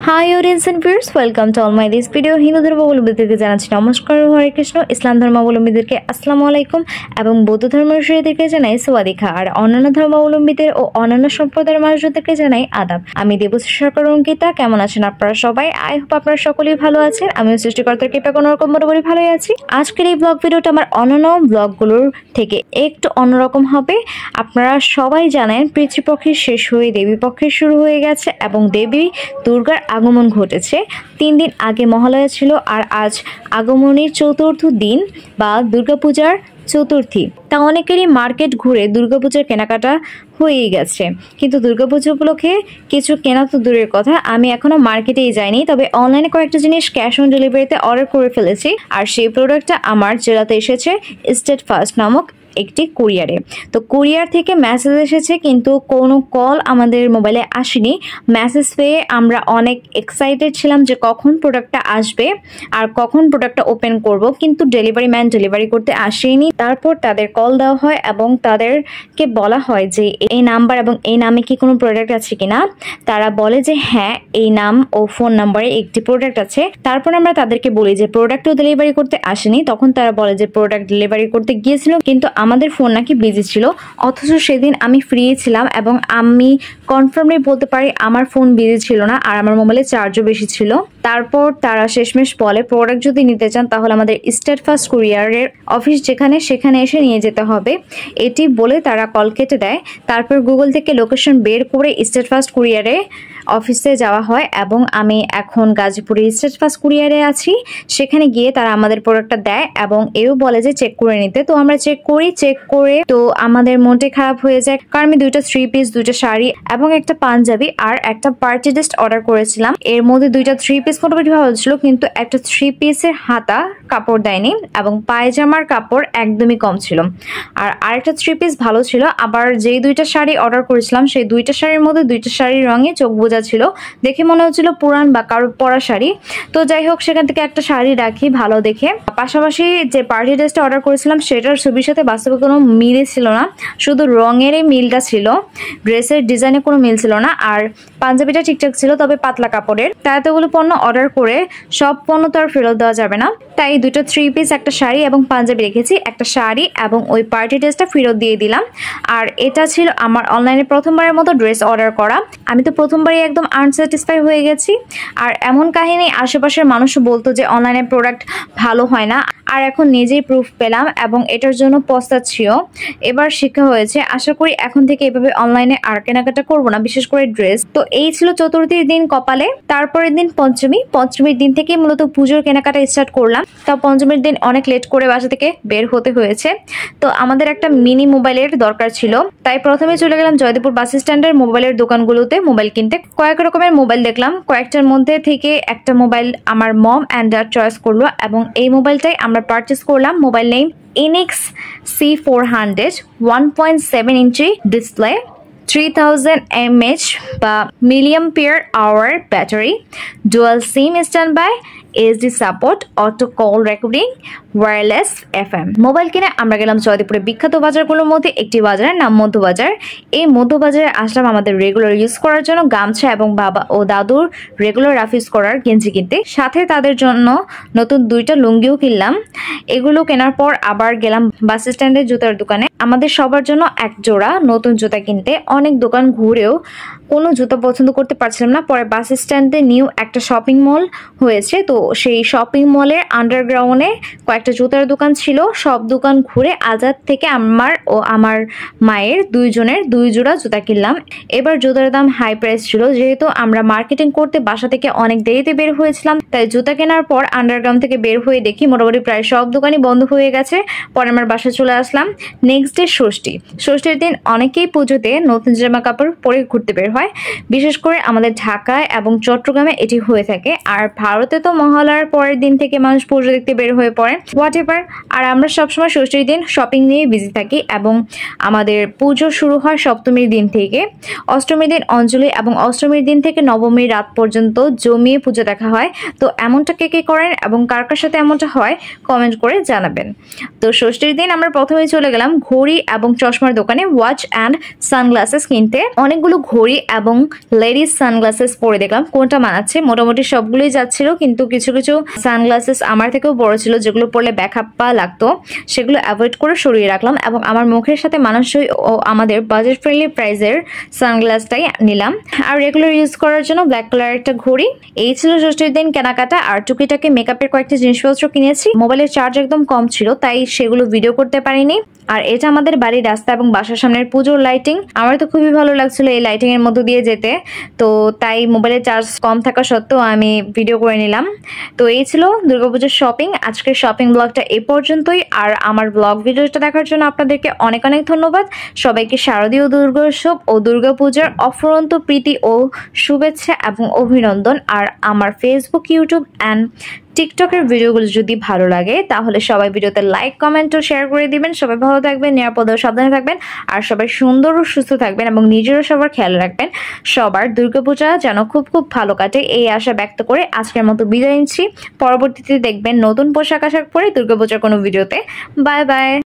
Hi audience and viewers, welcome to all my this video. Hindu ধর্মাবলম্বীদেরকে জানাচ্ছি নমস্কার, হরে কৃষ্ণ। ইসলাম ধর্মাবলম্বীদেরকে আসসালামু আলাইকুম এবং বৌদ্ধ ধর্মাবলম্বীদেরকে জানাই সাওয়াদিকা। আর অন্যান্য ধর্মাবলম্বীদের ও অন্যান্য সম্প্রদায়ের মানুষদেরকে জানাই আদাব। আমি দেবশ্রী সরকার অঙ্কিতা। কেমন আছেন আপনারা সবাই? আই হোপ আপনারা সকলেই ভালো আছেন। আমিও সৃষ্টিকর্তার কৃপায় কোনোরকম মোটামুটি ভালোই আছি। আজকের এই ব্লগ ভিডিওটা আমার অন্যান্য ব্লগগুলোর থেকে একটু অন্যরকম হবে। আপনারা সবাই জানেন পিতৃপক্ষের শেষ হয়ে দেবী পক্ষের শুরু হয়ে গেছে এবং দেবী দুর্গার আগমন ঘটেছে। 3 দিন আগে মহালয়া ছিল আর আজ আগমনের চতুর্থ দিন বা দুর্গাপূজার চতুর্থী। তা অনেকেরই মার্কেট ঘুরে দুর্গাপূজার কেনাকাটা হয়ে গেছে, কিন্তু দুর্গাপূজা উপলক্ষে কিছু কেনা তো দূরের কথা, আমি এখনো মার্কেটেই যাইনি। তবে অনলাইনে কয়েকটা জিনিস ক্যাশ অন ডেলিভারিতে অর্ডার করে ফেলেছি আর সেই প্রোডাক্টটা আমার জেলাতে এসেছে স্টেট ফার্স্ট নামক একটি কুরিয়ারে। তো কুরিয়ার থেকে মেসেজ এসেছে কিন্তু কোনো কল আমাদের মোবাইলে আসেনি। মেসেজ পেয়ে আমরা অনেক এক্সাইটেড ছিলাম যে কখন প্রোডাক্টটা আসবে আর কখন প্রোডাক্টটা ওপেন করব, কিন্তু ডেলিভারি ম্যান ডেলিভারি করতে আসেনি। তারপর তাদের কল দেওয়া হয় এবং তাদেরকে বলা হয় যে এই নাম্বার এবং এই নামে কি কোনো প্রোডাক্ট আছে কিনা। তারা বলে যে হ্যাঁ, এই নাম ও ফোন নাম্বারে একটি প্রোডাক্ট আছে। তারপর আমরা তাদেরকে বলি যে প্রোডাক্টও ডেলিভারি করতে আসেনি। তখন তারা বলে যে প্রোডাক্ট ডেলিভারি করতে গিয়েছিল কিন্তু আমাদের ফোন নাকি বিজি ছিল। অথচ সেদিন আমি ফ্রি ছিলাম এবং আমি কনফার্মলি বলতে পারি আমার ফোন বিজি ছিল না আর আমার মোবাইলে চার্জও বেশি ছিল। তারপর তারা শেষমেশ বলে প্রোডাক্ট যদি নিতে চান তাহলে আমাদের স্টেট ফার্স্ট কুরিয়ারের অফিস সেখানে এসে নিয়ে যেতে হবে। এটি বলে তারা কল কেটে দেয়। তারপর গুগল থেকে লোকেশন বের করে স্টেট ফার্স্ট কুরিয়ারে অফিসে যাওয়া হয় এবং আমি এখন গাজীপুরে স্টেট ফার্স্ট কুরিয়ারে আছি। সেখানে গিয়ে তারা আমাদের প্রোডাক্টটা দেয় এবং এও বলে যে চেক করে নিতে। তো আমরা চেক করে তো আমাদের মনটা খারাপ হয়ে যায়, কারণ আমি 2টা 3 পিস, 2টা শাড়ি এবং একটা পাঞ্জাবি আর একটা পার্টি ড্রেস অর্ডার করেছিলাম। এর মধ্যে 2টা 3 পিস মোটামুটি ভালো ছিল, কিন্তু একটা 3 পিসের হাতা কাপড় দেয়নি এবং পায়জামার কাপড় একদমই কম ছিল। আর আরেকটা 3 পিস ভালো ছিল। আবার যেই 2টা শাড়ি অর্ডার করেছিলাম সেই 2টা শাড়ির মধ্যে 2টা শাড়ির রঙে চোখ বোঝা ছিল, দেখে মনে হচ্ছিল পুরান বা কারো পরা শাড়ি। তো যাই হোক, সেখান থেকে একটা শাড়ি রাখি ভালো দেখে। পাশাপাশি যে পার্টি ড্রেসটা অর্ডার করেছিলাম সেটার ছবির সাথে বাস্তবে কোনো মিলই ছিল না, শুধু রঙেরই মিলটা ছিল, ড্রেসের ডিজাইনে কোনো মিল ছিল না। আর পাঞ্জাবিটা ঠিকঠাক ছিল তবে পাতলা কাপড়ের। তাই এতগুলো পণ্য অর্ডার করে সব পণ্য তো আর ফেরত দেওয়া যাবে না, তাই 2টা 3 পিস, একটা শাড়ি এবং পাঞ্জাবি রেখেছি। একটা শাড়ি এবং ওই পার্টি ড্রেসটা ফেরত দিয়ে দিলাম। আর এটা ছিল আমার অনলাইনে প্রথমবারের মতো ড্রেস অর্ডার করা। আমি তো প্রথমবারই একদম আনস্যাটিসফাই হয়ে গেছি। আর এমন কাহিনী আশেপাশের মানুষও বলতো যে অনলাইনে প্রোডাক্ট ভালো হয় না, আর এখন নিজেই প্রুফ পেলাম এবং এটার জন্য পস্তাচ্ছিও। এবার শিক্ষা হয়েছে, আশা করি এখন থেকে এভাবে অনলাইনে আর কেনাকাটা করবো না, বিশেষ করে ড্রেস। তো এই ছিল চতুর্থীর দিন কপালে। তারপরের দিন পঞ্চমীর দিন থেকে মূলত পুজোর কেনাকাটা স্টার্ট করলাম। তা পঞ্চমীর দিন অনেক লেট করে বাসা থেকে বের হতে হয়েছে। তো আমাদের একটা মিনি মোবাইলের দরকার ছিল, তাই প্রথমে চলে গেলাম জয়দেবপুর বাস স্ট্যান্ডের মোবাইলের দোকানগুলোতে মোবাইল কিনতে। কয়েক রকমের মোবাইল দেখলাম, কয়েকটার মধ্যে থেকে একটা মোবাইল আমার মম অ্যান্ড ড্যাড চয়েস করলো এবং এই মোবাইলটাই আমরা পারচেস করলাম। মোবাইল নেম ইনিক্স C400, 1.7 ইঞ্চি ডিসপ্লে, 3000 mAh বা milliampere hour battery, dual sim stand by, SD support, auto call recording, wireless FM। Mobile কিনে আমরা গেলাম জয়দেবপুরের বিখ্যাত বাজারগুলোর মধ্যে একটি বাজারের নাম মধ্যবাজার। এই মধ্যবাজারে আসলাম আমাদের রেগুলার ইউজ করার জন্য গামছা এবং বাবা ও দাদুর রেগুলার রাফ ইউজ করার গেঞ্জি কিনতে, সাথে তাদের জন্য নতুন 2টা লুঙ্গিও কিনলাম। এগুলো কেনার পর আবার গেলাম বাস স্ট্যান্ডের জুতার দোকানে আমাদের সবার জন্য এক জোড়া নতুন জুতা কিনতে। অনেক দোকান ঘুরেও কোনো জুতা পছন্দ করতে পারছিলাম না। পরে বাস স্ট্যান্ডে নিউ একটা শপিং মল হয়েছে, তো সেই শপিং মলের আন্ডারগ্রাউন্ডে কয়েকটা জুতার দোকান ছিল। সব দোকান ঘুরে আজাদ থেকে আমার ও আমার মায়ের 2 জনের 2 জোড়া জুতা কিনলাম। এবার জুতার দাম হাই প্রাইস ছিল, যেহেতু আমরা মার্কেটিং করতে বাসা থেকে অনেক দেরিতে বের হয়েছিলাম, তাই জুতা কেনার পর আন্ডারগ্রাউন্ড থেকে বের হয়ে দেখি মোটামুটি প্রায় সব দোকানই বন্ধ হয়ে গেছে। পরে আমার বাসায় চলে আসলাম। নেক্সট ডে ষষ্ঠীর দিন অনেকেই পুজোতে নতুন জামা কাপড় পরে ঘুরতে বের হয়, বিশেষ করে আমাদের ঢাকায় এবং চট্টগ্রামে এটি হয়ে থাকে। আর ভারতে তো মহালয়ার পরের দিন থেকে মানুষ পুজো দেখতে বের হয়ে পড়ে, হোয়াট এভার। আর আমরা সবসময় ষষ্ঠীর দিন শপিং নিয়ে বিজি থাকি এবং আমাদের পুজো শুরু হয় সপ্তমীর দিন থেকে। অষ্টমীর দিন অঞ্জলি এবং অষ্টমীর দিন থেকে নবমীর রাত পর্যন্ত জমিয়ে পুজো দেখা হয়। তো এমনটা কে করেন এবং কার কার সাথে এমনটা হয় কমেন্ট করে জানাবেন। তো ষষ্ঠীর দিন আমরা প্রথমেই চলে গেলাম ঘড়ি এবং চশমার দোকানে ওয়াচ অ্যান্ড সানগ্লাসেস কিনতে। অনেকগুলো ঘড়ি এবং লেডিস সানগ্লাসেস পরে দেখলাম কোনটা মানাচ্ছে। মোটামুটি সবগুলোই যাচ্ছিল, কিন্তু কিছু কিছু সানগ্লাসেস আমার থেকেও বড় ছিল, যেগুলো পরলে ব্যাকআপা লাগতো, সেগুলো অ্যাভয়েড করে সরিয়ে রাখলাম এবং আমার মুখের সাথে মানানসই ও আমাদের বাজেট ফ্রেন্ডলি প্রাইসের সানগ্লাসটাই নিলাম। আর রেগুলার ইউজ করার জন্য ব্ল্যাক কালার একটা ঘড়ি। এই ছিল ষষ্ঠীর দিন কেনাকাটা। আর টুকিটাকি মেকআপের কয়েকটা জিনিসপত্র কিনেছি। মোবাইলের চার্জ একদম কম ছিল, তাই সেগুলো ভিডিও করতে পারিনি। আর এটা আমাদের বাড়ির রাস্তা এবং বাসার সামনের পুজোর লাইটিং। আমার তো খুবই ভালো লাগছিল এই লাইটিং এর মধ্য দিয়ে যেতে, তো তাই মোবাইলের চার্জ কম থাকা সত্ত্বেও আমি ভিডিও করে নিলাম। তো এই ছিল দুর্গাপুজোর শপিং। আজকের শপিং ব্লগটা এই পর্যন্তই। আর আমার ব্লগ ভিডিওটা দেখার জন্য আপনাদেরকে অনেক অনেক ধন্যবাদ। সবাইকে শারদীয় দুর্গোৎসব ও দুর্গাপূজার অফুরন্ত প্রীতি ও শুভেচ্ছা এবং অভিনন্দন। আর আমার ফেসবুক, ইউটিউব অ্যান্ড টিকটকের ভিডিওগুলো যদি ভালো লাগে তাহলে সবাই ভিডিওতে লাইক, কমেন্ট ও শেয়ার করে দিবেন। সবাই ভালো থাকবেন, নিরাপদ ও সাবধানে থাকবেন, আর সবাই সুন্দর ও সুস্থ থাকবেন এবং নিজেরও সবার খেয়াল রাখবেন। সবার দুর্গাপূজা যেন খুব খুব ভালো কাটে এই আশা ব্যক্ত করে আজকের মতো বিদায় নিচ্ছি। পরবর্তীতে দেখবেন নতুন পোশাক আশাক পরে দুর্গাপূজার কোনো ভিডিওতে। Bye bye.